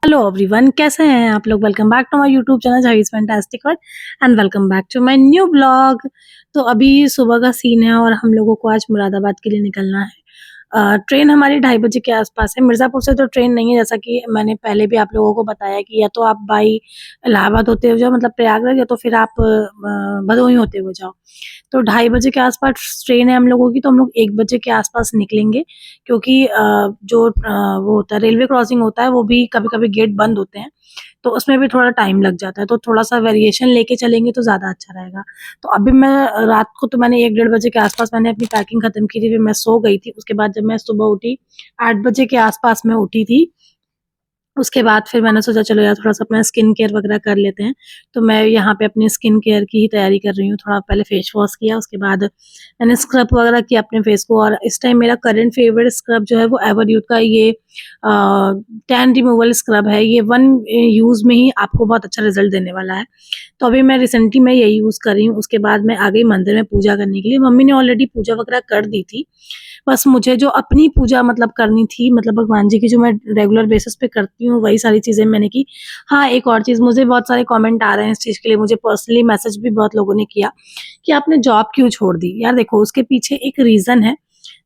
Hello everyone, कैसे हैं आप लोग। Welcome back to my YouTube channel झाइस fantastic world and welcome back to my new blog. तो अभी सुबह का सीन है और हम लोगों को आज मुरादाबाद के लिए निकलना है। ट्रेन हमारी 2:30 बजे के आसपास है। मिर्ज़ापुर से तो ट्रेन नहीं है, जैसा कि मैंने पहले भी आप लोगों को बताया कि या तो आप बाई इलाहाबाद होते हुए जाओ, मतलब प्रयागराज, या तो फिर आप भदोही होते हुए जाओ। तो 2:30 बजे के आसपास ट्रेन है हम लोगों की, तो हम लोग 1 बजे के आसपास निकलेंगे, क्योंकि वो होता है रेलवे क्रॉसिंग होता है, वो भी कभी-कभी गेट बंद होते हैं, तो उसमें भी थोड़ा टाइम लग जाता है, तो थोड़ा-सा वेरिएशन लेके चलेंगे तो ज़्यादा अच्छा रहेगा। तो अभी मैं रात को तो मैंने 1 डेढ़ बजे के आसपास मैंने अपनी पैकिंग खत्म की थी, फिर मैं सो गई थी। उसके बाद जब मैं सुबह उठी 8 बजे के आसपास मैं उठी थी। उसके बाद फिर मैंने सोचा चलो यार थोड़ा-सा अपना स्किन केयर वगैरह कर लेते हैं। तो मैं यहाँ पे अपनी स्किन केयर की ही तैयारी कर रही हूँ। थोड़ा पहले फेस वॉश किया, उसके बाद मैंने स्क्रब वगैरह किया अपने फेस को, और इस टाइम मेरा करंट फेवरेट स्क्रब जो है वो एवरयूथ का ये टैन रिमूवल स्क्रब है। ये 1 यूज़ में ही आपको बहुत अच्छा रिज़ल्ट देने वाला है। तो अभी मैं रिसेंटली मैं यही यूज़ कर रही हूँ। उसके बाद मैं आ गई मंदिर में पूजा करने के लिए। मम्मी ने ऑलरेडी पूजा वगैरह कर दी थी। बस मुझे जो अपनी पूजा मतलब करनी थी, मतलब भगवान जी की जो मैं रेगुलर बेसिस पे करती हूँ, वही सारी चीज़ें मैंने की। हाँ, एक और चीज़, मुझे बहुत सारे कमेंट आ रहे हैं इस चीज़ के लिए, मुझे पर्सनली मैसेज भी बहुत लोगों ने किया कि आपने जॉब क्यों छोड़ दी? यार देखो, उसके पीछे एक रीज़न है,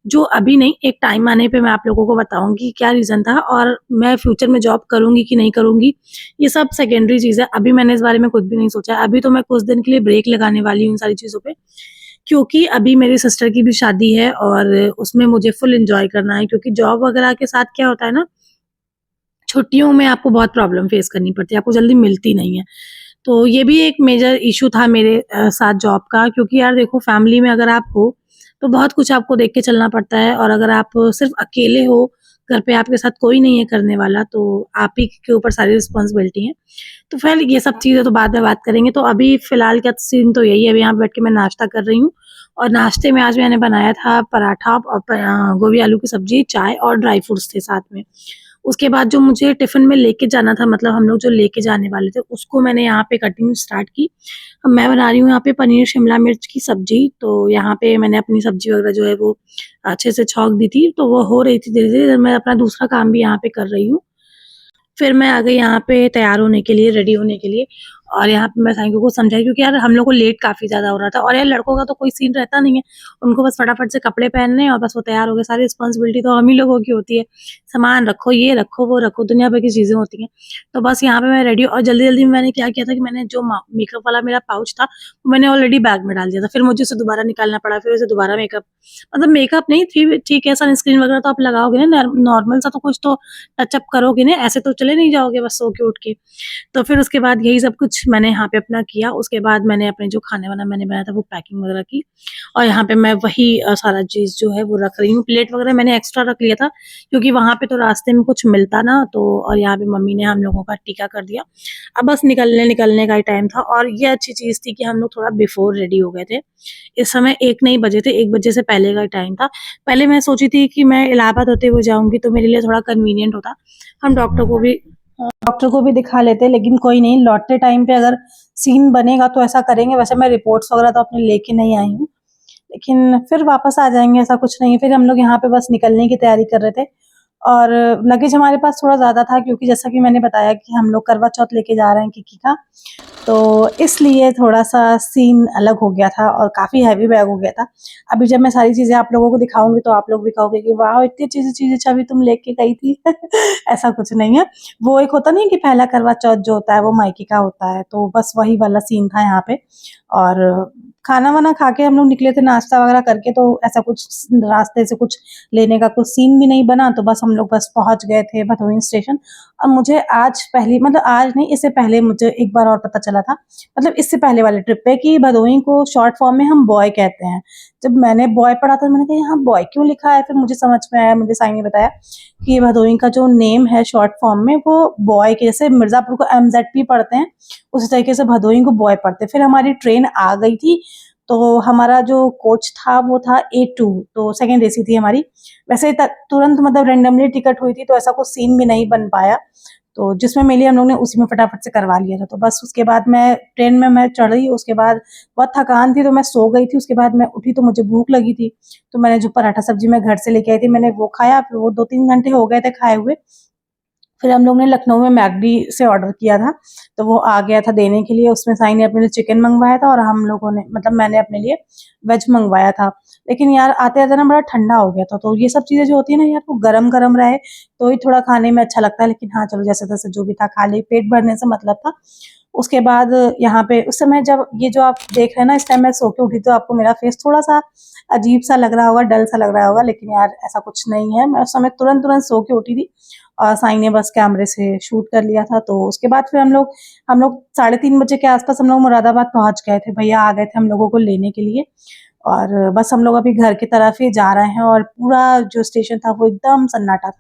जो अभी नहीं, एक टाइम आने पे मैं आप लोगों को बताऊँगी क्या रीज़न था, और मैं फ्यूचर में जॉब करूँगी कि नहीं करूँगी, ये सब सेकेंडरी चीज़ है। अभी मैंने इस बारे में कुछ भी नहीं सोचा है। अभी तो मैं कुछ दिन के लिए ब्रेक लगाने वाली हूँ इन सारी चीज़ों पे, क्योंकि अभी मेरी सिस्टर की भी शादी है और उसमें मुझे फुल एन्जॉय करना है, क्योंकि जॉब वगैरह के साथ क्या होता है ना, छुट्टियों में आपको बहुत प्रॉब्लम फेस करनी पड़ती है, आपको जल्दी मिलती नहीं है। तो ये भी एक मेजर इश्यू था मेरे साथ जॉब का, क्योंकि यार देखो, फैमिली में अगर आप हो, तो बहुत कुछ आपको देख के चलना पड़ता है, और अगर आप सिर्फ़ अकेले हो, घर पे आपके साथ कोई नहीं है करने वाला, तो आप ही के ऊपर सारी रिस्पॉन्सिबिलिटी है। तो ख़ैर ये सब चीज़ें तो बाद में बात करेंगे। तो अभी फ़िलहाल का सीन तो यही है, अभी यहाँ पे बैठ के मैं नाश्ता कर रही हूँ, और नाश्ते में आज मैंने बनाया था पराठा और गोभी आलू की सब्ज़ी, चाय और ड्राई फ्रूट्स थे साथ में। उसके बाद जो मुझे टिफ़िन में लेके जाना था, मतलब हम लोग जो लेके जाने वाले थे, उसको मैंने यहाँ पे कटिंग स्टार्ट की। अब मैं बना रही हूँ यहाँ पे पनीर शिमला मिर्च की सब्ज़ी, तो यहाँ पे मैंने अपनी सब्ज़ी वग़ैरह जो है वो अच्छे से छौंक दी थी, तो वो हो रही थी धीरे-धीरे, मैं अपना दूसरा काम भी यहाँ पे कर रही हूँ। फिर मैं आ गई यहाँ पे तैयार होने के लिए, रेडी होने के लिए, और यहाँ पे मैं साइकिल को समझाई, क्योंकि यार हम लोग को लेट काफ़ी ज़्यादा हो रहा था, और यार लड़कों का तो कोई सीन रहता नहीं है। उनको बस फटाफट से कपड़े पहनने हैं और बस वो तैयार हो गए, सारी रिस्पॉन्सिबिलिटी तो हम ही लोगों की होती है। सामान रखो, ये रखो, वो रखो, दुनिया भर की चीज़ें होती हैं। तो बस यहाँ पे मैं रेडी, और जल्दी-जल्दी में मैंने क्या किया था कि मैंने जो मेकअप वाला मेरा पाउच था, वो मैंने ऑलरेडी बैग में डाल दिया था। फिर मुझे उसे दोबारा निकालना पड़ा, फिर उसे दोबारा मेकअप, मतलब मेकअप नहीं, थी ठीक है, सनस्क्रीन वगैरह तो आप लगाओगे ना, नॉर्मल सा तो कुछ तो टचअप करोगे ना, ऐसे तो चले नहीं जाओगे बस सो के उठ के। तो फिर उसके बाद यही सब कुछ मैंने यहाँ पे अपना किया। उसके बाद मैंने अपने जो खाने-वाना मैंने बनाया था वो पैकिंग वगैरह की, और यहाँ पे मैं वही सारा चीज़ जो है वो रख रही हूँ। प्लेट वगैरह मैंने एक्स्ट्रा रख लिया था, क्योंकि वहाँ पे तो रास्ते में कुछ मिलता ना, तो और यहाँ पे मम्मी ने हम लोगों का टीका कर दिया। अब बस निकलने का ही टाइम था, और ये अच्छी चीज़ थी कि हम लोग थोड़ा बिफ़ोर रेडी हो गए थे। इस समय 1 नहीं बजे थे, 1 बजे से पहले का टाइम था। पहले मैं सोची थी कि मैं इलाहाबाद होते हुए जाऊँगी, तो मेरे लिए थोड़ा कन्वीनिएंट होता। हम डॉक्टर को भी दिखा लेते, लेकिन कोई नहीं, लौटते टाइम पे अगर सीन बनेगा तो ऐसा करेंगे। वैसे मैं रिपोर्ट्स वगैरह तो अपने लेके नहीं आई हूँ, लेकिन फिर वापस आ जाएँगे, ऐसा कुछ नहीं है। फिर हम लोग यहाँ पे बस निकलने की तैयारी कर रहे थे, और लगेज हमारे पास थोड़ा ज़्यादा था, क्योंकि जैसा कि मैंने बताया कि हम लोग करवा चौथ लेके जा रहे हैं किकी का, तो इसलिए थोड़ा-सा सीन अलग हो गया था और काफ़ी हेवी बैग हो गया था। अभी जब मैं सारी चीज़ें आप लोगों को दिखाऊँगी तो आप लोग भी कहोगे कि वाओ! इतनी चीज़ें छवि तुम लेके गई थी। ऐसा कुछ नहीं है। वो एक होता नहीं है कि पहला करवा चौथ जो होता है वो मायके का होता है, तो बस वही वाला सीन था यहाँ पे। और खाना-वाना खा के हम लोग निकले थे, नाश्ता वगैरह करके, तो ऐसा कुछ रास्ते से कुछ लेने का कुछ सीन भी नहीं बना, तो बस हम लोग बस पहुँच गए थे भदोही स्टेशन। और मुझे आज पहली, मतलब आज नहीं, इससे पहले मुझे एक बार और पता चला था, मतलब इससे पहले वाले ट्रिप पे, कि भदोही को शॉर्ट फॉर्म में हम बॉय कहते हैं। जब मैंने बॉय पढ़ा था, मैंने कहा यहाँ बॉय क्यों लिखा है? फिर मुझे समझ में आया, मुझे साई ने बताया कि भदोही का जो नेम है शॉर्ट फॉर्म में, वो बॉय के, जैसे मिर्ज़ापुर को एमज़ेडपी पढ़ते हैं, उसी तरीके से भदोही को बॉय पढ़ते हैं। फिर हमारी ट्रेन आ गई थी, तो हमारा जो कोच था वो था A2, तो सेकंड एसी थी हमारी। वैसे तुरंत मतलब रैंडमली टिकट हुई थी, तो ऐसा कुछ सीन भी नहीं बन पाया, तो जिसमें मिली हम लोग ने उसी में फटाफट से करवा लिया था। तो बस उसके बाद मैं ट्रेन में मैं चढ़ी, उसके बाद बहुत थकान थी तो मैं सो गई थी। उसके बाद मैं उठी तो मुझे भूख लगी थी, तो मैंने जो पराठा सब्जी मैं घर से लेके आई थी मैंने वो खाया। फिर वो 2-3 घंटे हो गए थे खाए हुए। फिर हम लोग ने लखनऊ में मैकडी से ऑर्डर किया था, तो वो आ गया था देने के लिए। उसमें साई ने अपने लिए चिकन मंगवाया था और हम लोगों ने मतलब मैंने अपने लिए वेज मंगवाया था। लेकिन यार आते-आते ना बड़ा ठंडा हो गया था, तो ये सब चीज़ें जो होती है ना यार, वो गरम-गरम रहे तो ही थोड़ा खाने में अच्छा लगता है। लेकिन हाँ, चलो जैसे-तैसे जो भी था खा ली, पेट भरने से मतलब था। उसके बाद यहाँ पे उस समय जब ये जो आप देख रहे हैं ना, इस टाइम मैं सो के उठी, तो आपको मेरा फेस थोड़ा-सा अजीब-सा लग रहा होगा, डल सा लग रहा होगा, लेकिन यार ऐसा कुछ नहीं है। मैं उस समय तुरंत-तुरंत सो के उठी थी और साई ने बस कैमरे से शूट कर लिया था। तो उसके बाद फिर हम लोग 3:30 बजे के आस-पास हम लोग मुरादाबाद पहुँच गए थे। भैया आ गए थे हम लोगों को लेने के लिए और बस हम लोग अभी घर की तरफ ही जा रहे हैं और पूरा जो स्टेशन था वो एकदम सन्नाटा था।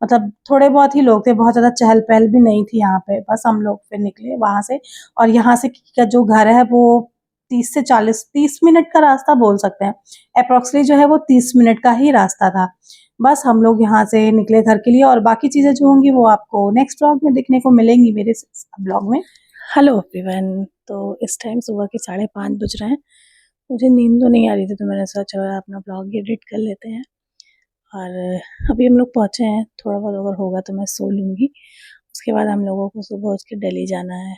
मतलब थोड़े बहुत ही लोग थे, बहुत ज़्यादा चहल-पहल भी नहीं थी यहाँ पे। बस हम लोग फिर निकले वहाँ से और यहाँ से का जो घर है वो 30 से 30 मिनट का रास्ता बोल सकते हैं। एप्रोक्सिमेटली जो है वो 30 मिनट का ही रास्ता था। बस हम लोग यहाँ से निकले घर के लिए और बाकी चीज़ें जो होंगी वो आपको नेक्स्ट व्लॉग में देखने को मिलेंगी मेरे ब्लॉग में। हेलो एवरीवन, तो इस टाइम सुबह के 5:30 बज रहे हैं। मुझे नींद तो नहीं आ रही थी, तो मैंने सोचा चलो अपना ब्लॉग एडिट कर लेते हैं। और अभी हम लोग पहुँचे हैं, थोड़ा बहुत अगर होगा तो मैं सो लूँगी। उसके बाद हम लोगों को सुबह उठ के दिल्ली जाना है,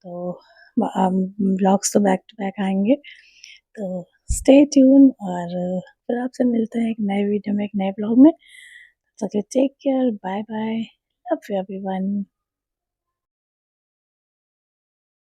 तो व्लॉग्स तो बैक टू बैक आएँगे। तो स्टे ट्यून और फिर आपसे मिलते हैं एक नए वीडियो में, एक नए ब्लॉग में। तब तक के लिए take care, bye bye, love you everyone.